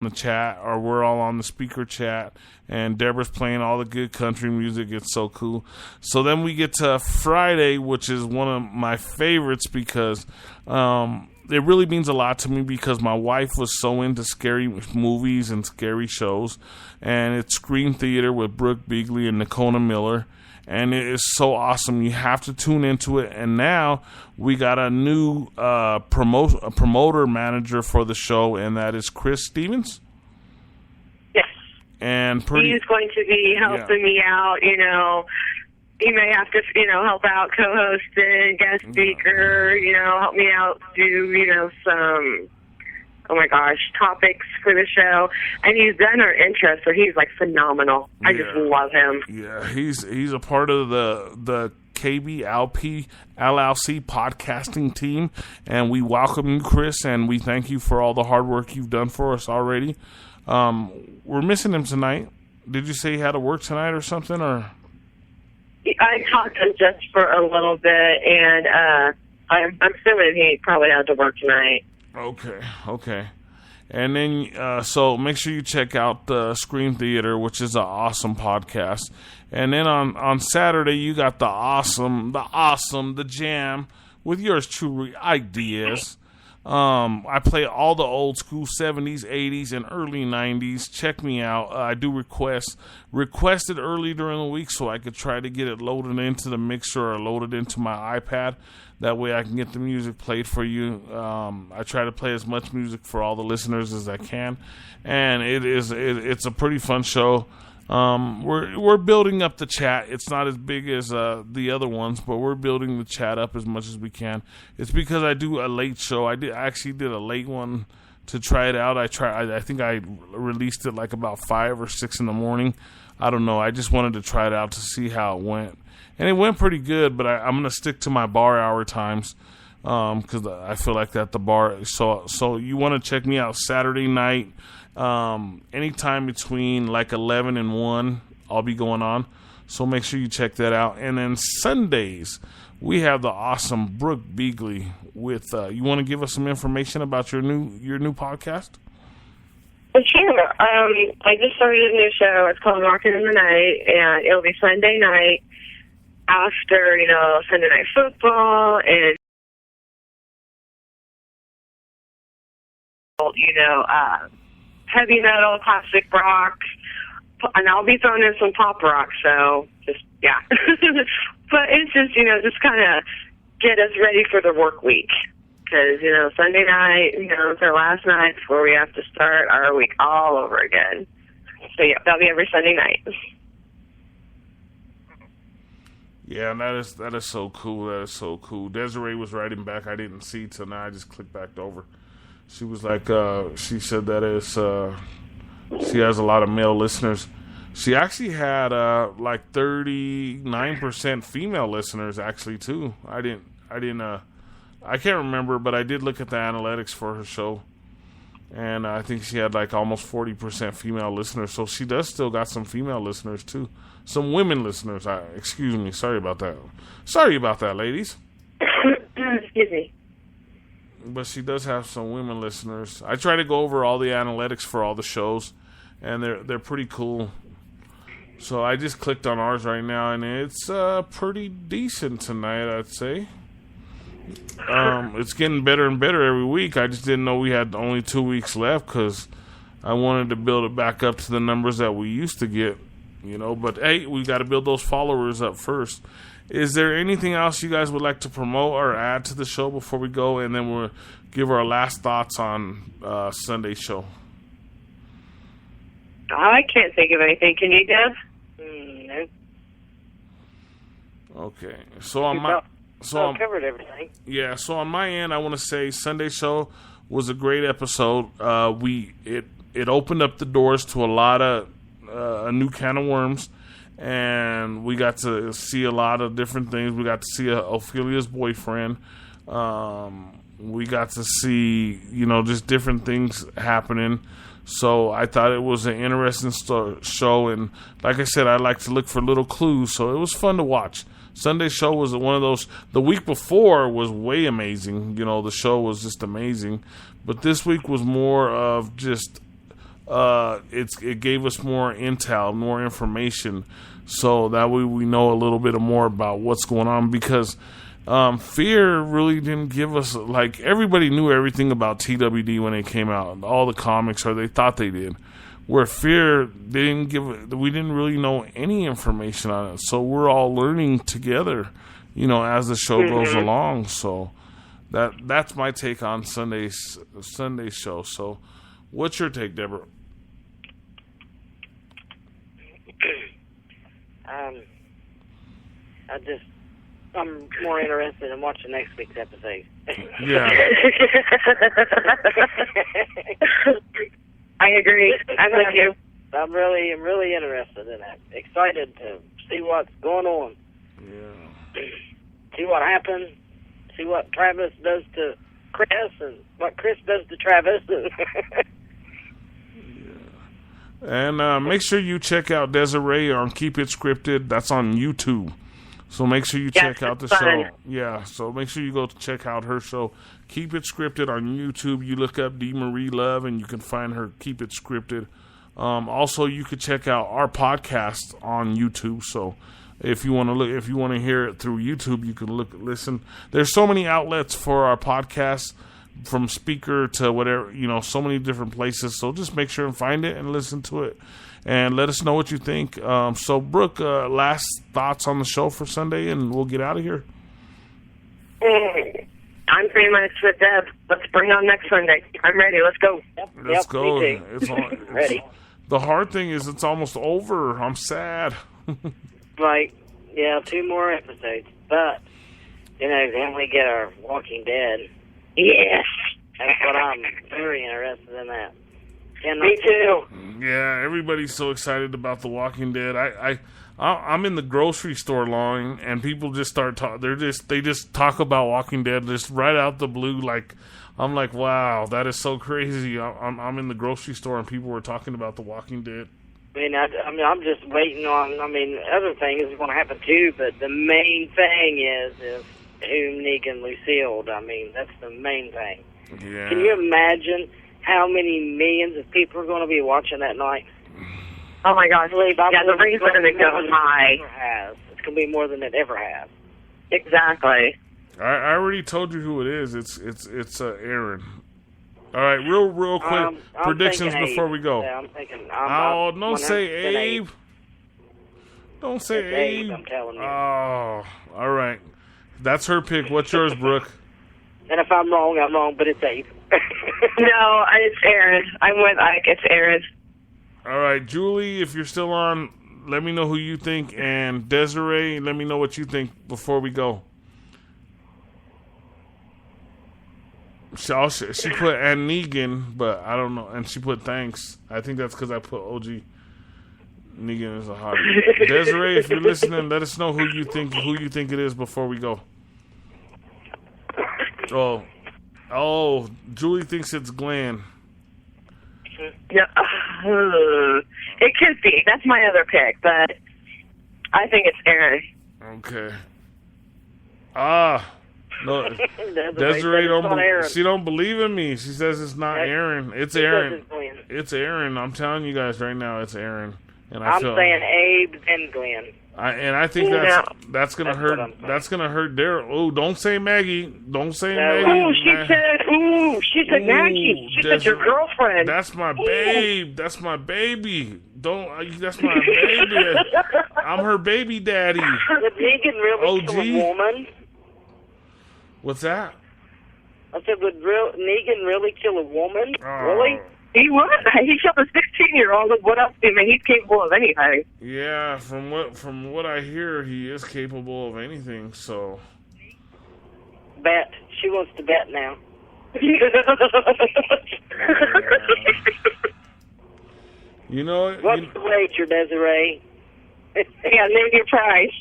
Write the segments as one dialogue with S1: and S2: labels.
S1: the chat, or we're all on the speaker chat, and Deborah's playing all the good country music. It's so cool. So then we get to Friday, which is one of my favorites because it really means a lot to me because my wife was so into scary movies and scary shows, and it's Scream Theater with Brooke Deborah and Nicole Miller. And it is so awesome. You have to tune into it. And now we got a new promoter manager for the show, and that is Chris Stevens.
S2: Yes.
S1: And
S2: he's going to be helping me out, you know. He may have to, you know, help out co-hosting, guest speaker, you know, help me out do, you know, some, oh my gosh, topics for the show. And he's done our intro, so he's like phenomenal. I just love him.
S1: Yeah, he's a part of the KBLP LLC podcasting team, and we welcome you, Chris, and we thank you for all the hard work you've done for us already. We're missing him tonight. Did you say he had to work tonight or something, or?
S2: I talked to him just for a little bit, and I'm assuming he probably had to work tonight.
S1: Okay. And then, so make sure you check out the Scream Theater, which is an awesome podcast. And then on Saturday, you got the Jam with yours truly, Diaz. I play all the old school 70s, 80s, and early 90s. Check me out. I do requested early during the week so I could try to get it loaded into the mixer or loaded into my iPad. That way I can get the music played for you. I try to play as much music for all the listeners as I can. And it's a pretty fun show. We're building up the chat. It's not as big as the other ones, but we're building the chat up as much as we can. It's because I do a late show. I actually did a late one to try it out. I think I released it like about 5 or 6 in the morning. I don't know. I just wanted to try it out to see how it went. And it went pretty good, but I'm going to stick to my bar hour times because I feel like that the bar. So you want to check me out Saturday night, anytime between like 11 and 1, I'll be going on. So make sure you check that out. And then Sundays, we have the awesome Brooke Deborah with. You want to give us some information about your new podcast?
S2: Sure. I just started a new show. It's called Walking in the Night, and it'll be Sunday night after, you know, Sunday Night Football and, you know, heavy metal, classic rock, and I'll be throwing in some pop rock, so just, yeah. But it's just, you know, just kind of get us ready for the work week. Because, you know, Sunday night, you know, it's our last night before we have to start our week all over again. So, yeah, that'll be every Sunday night.
S1: Yeah, and that is so cool. That is so cool. Desiree was writing back. I didn't see till now. I just clicked back over. She was like, she said that she has a lot of male listeners. She actually had like 39% female listeners actually too. I can't remember, but I did look at the analytics for her show, and I think she had like almost 40% female listeners. So she does still got some female listeners too. Some women listeners. Excuse me. Sorry about that. Sorry about that, ladies.
S2: Excuse me.
S1: But she does have some women listeners. I try to go over all the analytics for all the shows, and they're pretty cool. So I just clicked on ours right now, and it's pretty decent tonight, I'd say. It's getting better and better every week. I just didn't know we had only 2 weeks left because I wanted to build it back up to the numbers that we used to get. You know, but hey, we got to build those followers up first. Is there anything else you guys would like to promote or add to the show before we go, and then we'll give our last thoughts on Sunday's show?
S2: I can't think of anything. Can you, Deb? No.
S1: Okay, so on my
S2: covered everything.
S1: Yeah, so on my end, I want to say Sunday show was a great episode. It opened up the doors to a lot of a new can of worms, and we got to see a lot of different things. We got to see Ophelia's boyfriend. We got to see, you know, just different things happening. So I thought it was an interesting show, and like I said, I like to look for little clues, so it was fun to watch. Sunday show was one of those. The week before was way amazing. You know, the show was just amazing. But this week was more of just it gave us more intel, more information, so that way we know a little bit more about what's going on. Because Fear really didn't give us, like, everybody knew everything about TWD when it came out, all the comics, or they thought they did. Where Fear, we didn't really know any information on it, so we're all learning together, as the show goes along. So that's my take on Sunday's show. So, what's your take, Deborah?
S3: I'm more interested in watching next week's episode.
S1: Yeah.
S2: I agree. I'm with you.
S3: I'm really interested in that. Excited to see what's going on.
S1: Yeah.
S3: See what happens. See what Travis does to Chris and what Chris does to Travis.
S1: And make sure you check out Desiree on Keep It Scripted. That's on YouTube. So make sure you check out the show. Yeah, so make sure you go check out her show. Keep It Scripted on YouTube. You look up D. Marie Love, and you can find her Keep It Scripted. Also, you could check out our podcast on YouTube. So if you want to hear it through YouTube, you can listen. There's so many outlets for our podcast, from speaker to whatever, so many different places. So just make sure and find it and listen to it. And let us know what you think. So, Brooke, last thoughts on the show for Sunday, and we'll get out of here.
S2: I'm pretty much with Deb. Let's bring on next Sunday. I'm ready. Let's go.
S1: Let's go. It's
S3: ready.
S1: The hard thing is it's almost over. I'm sad.
S3: Right. Yeah, 2 more episodes. But, then we get our Walking Dead.
S2: Yes.
S3: That's what I'm very interested in that.
S2: Me too.
S1: Yeah, everybody's so excited about The Walking Dead. I'm in the grocery store line, and people just start talking. They just talk about Walking Dead just right out the blue. Like, I'm like, wow, that is so crazy. I'm in the grocery store, and people were talking about The Walking Dead.
S3: I'm just waiting on. Other things are going to happen too, but the main thing is whom Negan Lucille. That's the main thing.
S1: Yeah.
S3: Can you imagine how many millions of people are going to be watching that night?
S2: Oh my gosh! Yeah, the ratings are going to go high.
S3: It's going to be more than it ever has.
S2: Exactly.
S1: I already told you who it is. It's Aaron. All right, real quick predictions before we go.
S3: Yeah, I'm thinking.
S1: Don't say Abe. Don't say Abe.
S3: I'm telling you.
S1: Oh, all right. That's her pick. What's yours, Brooke?
S3: And if I'm wrong, I'm wrong, but it's Abe.
S2: No, it's Aaron. I'm with Ike. It's Aaron.
S1: All right, Julie, if you're still on, let me know who you think. And Desiree, let me know what you think before we go. She put and Negan, but I don't know. And she put thanks. I think that's because I put OG. Negan is a hottie. Desiree, if you're listening, let us know who you think it is before we go. Oh, Julie thinks it's Glenn.
S2: Yeah, it could be. That's my other pick, but I think it's Aaron.
S1: Okay. No, Desiree she don't believe in me. She says it's not Aaron. It's Aaron. It's Aaron. I'm telling you guys right now, it's Aaron. And
S3: I'm saying Abe and Glenn.
S1: I think that's gonna hurt. That's gonna hurt Daryl. Oh, don't say Maggie. Don't say Maggie.
S2: Oh, she said Maggie. She said your girlfriend.
S1: That's my babe. That's my baby. That's my baby. I'm her baby daddy.
S3: Would Negan really kill a woman?
S1: What's that?
S3: I said, would Negan really kill a woman? Really?
S2: He would. He killed a 16-year-old. What else? He's capable of anything.
S1: Yeah, from what I hear, he is capable of anything. So.
S3: Bet. She wants to bet now.
S1: You know what?
S3: What's the wager, Desiree?
S2: Yeah, name your price.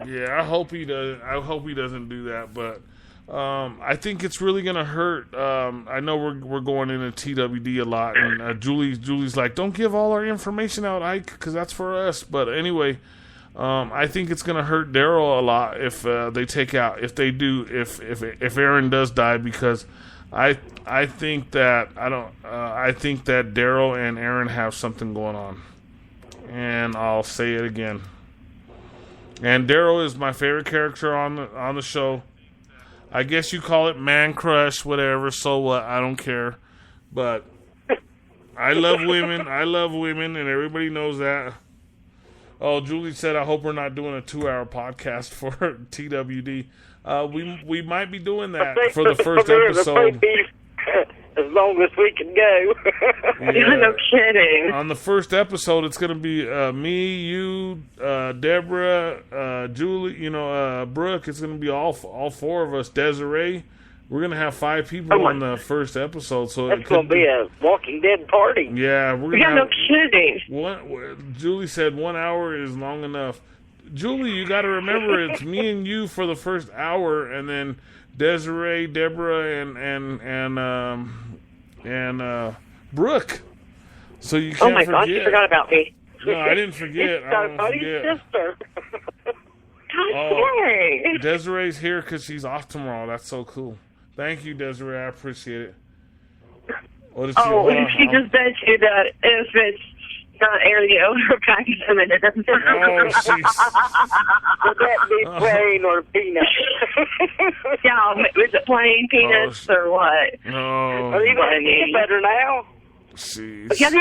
S1: Yeah, I hope he doesn't do that, but I think it's really gonna hurt. I know we're going into TWD a lot, and Julie's like, don't give all our information out, Ike, because that's for us. But anyway, I think it's gonna hurt Daryl a lot if they take out if Aaron does die, because I think that I think that Daryl and Aaron have something going on, and I'll say it again. And Daryl is my favorite character on the show. I guess you call it man crush, whatever. So what? I don't care. But I love women. I love women, and everybody knows that. Oh, Julie said, I hope we're not doing a 2-hour podcast for TWD. We might be doing that for the first episode.
S3: As long as we can go.
S1: Yeah.
S2: No kidding.
S1: On the first episode, it's going to be me, you, Deborah, Julie, Brooke. It's going to be all 4 of us. Desiree. We're going to have 5 people on the first episode. So
S3: that's going to be a Walking Dead party.
S1: Yeah. We're gonna
S2: no kidding.
S1: Julie said 1 hour is long enough. Julie, you got to remember it's me and you for the first hour, and then Desiree, Deborah, and Brooke. So you can't forget.
S2: Oh my gosh, you forgot about me.
S1: No, I didn't forget. I don't forget.
S3: Sister.
S2: Sorry.
S1: Desiree's here because she's off tomorrow. That's so cool. Thank you, Desiree. I appreciate it.
S2: She just bet you that if it's not air, the odor pack is coming in.
S1: Oh, jeez.
S3: Would that be plain or peanut?
S2: Yeah, is it plain peanuts or what?
S1: No.
S3: Are you going to get better now?
S1: Jeez.
S2: Yeah,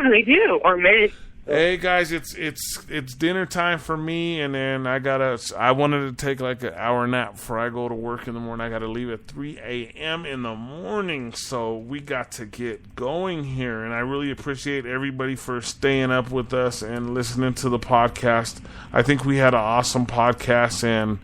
S2: they do. Or maybe.
S1: Hey guys, it's dinner time for me, and then I wanted to take like an hour nap before I go to work in the morning. I gotta leave at 3 a.m. in the morning, so we got to get going here, and I really appreciate everybody for staying up with us and listening to the podcast. I think we had an awesome podcast, and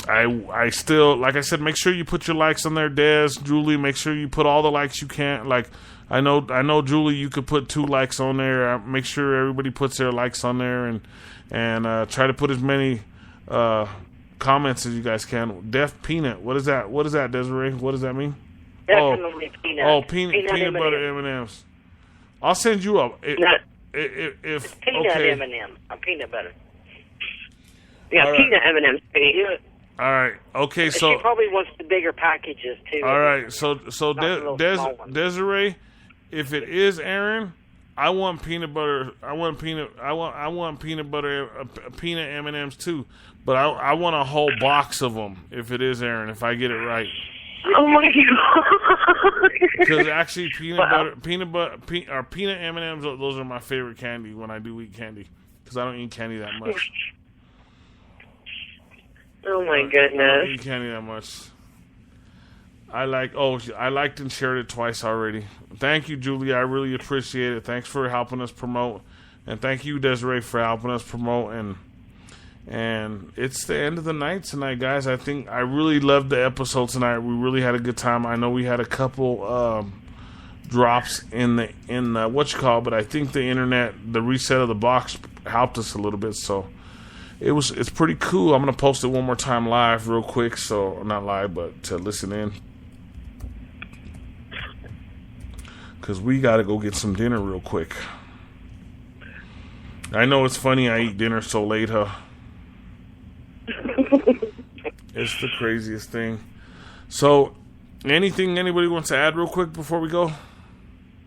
S1: I still, like I said, make sure you put your likes on there, Des, Julie, make sure you put all the likes you can. Like, I know, Julie, you could put 2 likes on there. Make sure everybody puts their likes on there, and try to put as many comments as you guys can. Def Peanut, what is that? What is that, Desiree? What does that mean?
S3: Definitely peanut.
S1: Oh, peanut butter M&Ms. I'll send you up.
S3: Peanut
S1: okay.
S3: M&M. Peanut butter.
S2: Yeah,
S1: right.
S2: peanut M&M's pretty good.
S1: All right. Okay. So
S3: she probably wants the bigger packages too.
S1: All right. So Desiree, if it is Aaron, I want peanut butter. I want peanut butter, peanut M&Ms too. But I want a whole box of them. If it is Aaron, if I get it right.
S2: Oh my god!
S1: Because actually, peanut M&Ms. Those are my favorite candy when I do eat candy. Because I don't eat candy that much.
S2: Oh my
S1: I
S2: goodness!
S1: don't eat candy that much. I liked and shared it twice already. Thank you, Julie. I really appreciate it. Thanks for helping us promote, and thank you, Desiree, for helping us promote. And it's the end of the night tonight, guys. I think I really loved the episode tonight. We really had a good time. I know we had a couple drops in the but I think the internet, the reset of the box helped us a little bit. So it's pretty cool. I'm gonna post it one more time live, real quick. So not live, but to listen in. Because we got to go get some dinner real quick. I know it's funny I eat dinner so late, huh? It's the craziest thing. So, anything anybody wants to add real quick before we go?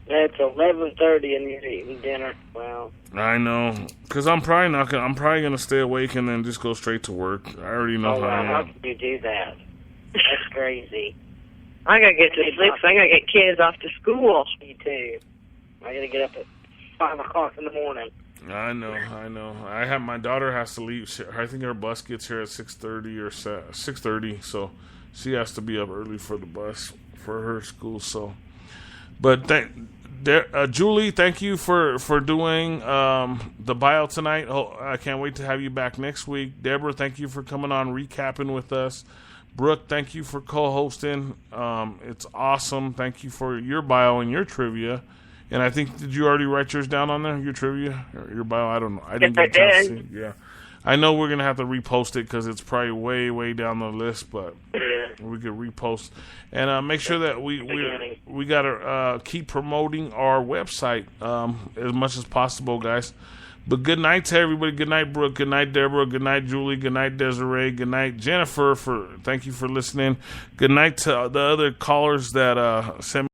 S3: It's 11:30 and you're eating dinner. Wow.
S1: I know. Because I'm probably going to stay awake and then just go straight to work. I already know how I am.
S3: How can you do that? That's crazy.
S2: I gotta get to sleep, so I gotta get kids off to school.
S3: Me too. I gotta get up at 5 o'clock in the morning.
S1: I know. My daughter has to leave. I think her bus gets here at 6:30 or 6:30, so she has to be up early for the bus for her school. So, but Julie, thank you for doing the bio tonight. Oh, I can't wait to have you back next week. Deborah, thank you for coming on, recapping with us. Brooke, thank you for co-hosting. It's awesome. Thank you for your bio and your trivia. And I think, did you already write yours down on there, your trivia? Or your bio? I don't know. I didn't get a chance to see. Yeah. I know we're going to have to repost it because it's probably way, way down the list, but we could repost. And make sure that we got to keep promoting our website as much as possible, guys. But good night to everybody. Good night, Brooke. Good night, Deborah. Good night, Julie. Good night, Desiree. Good night, Jennifer. Thank you for listening. Good night to the other callers that sent me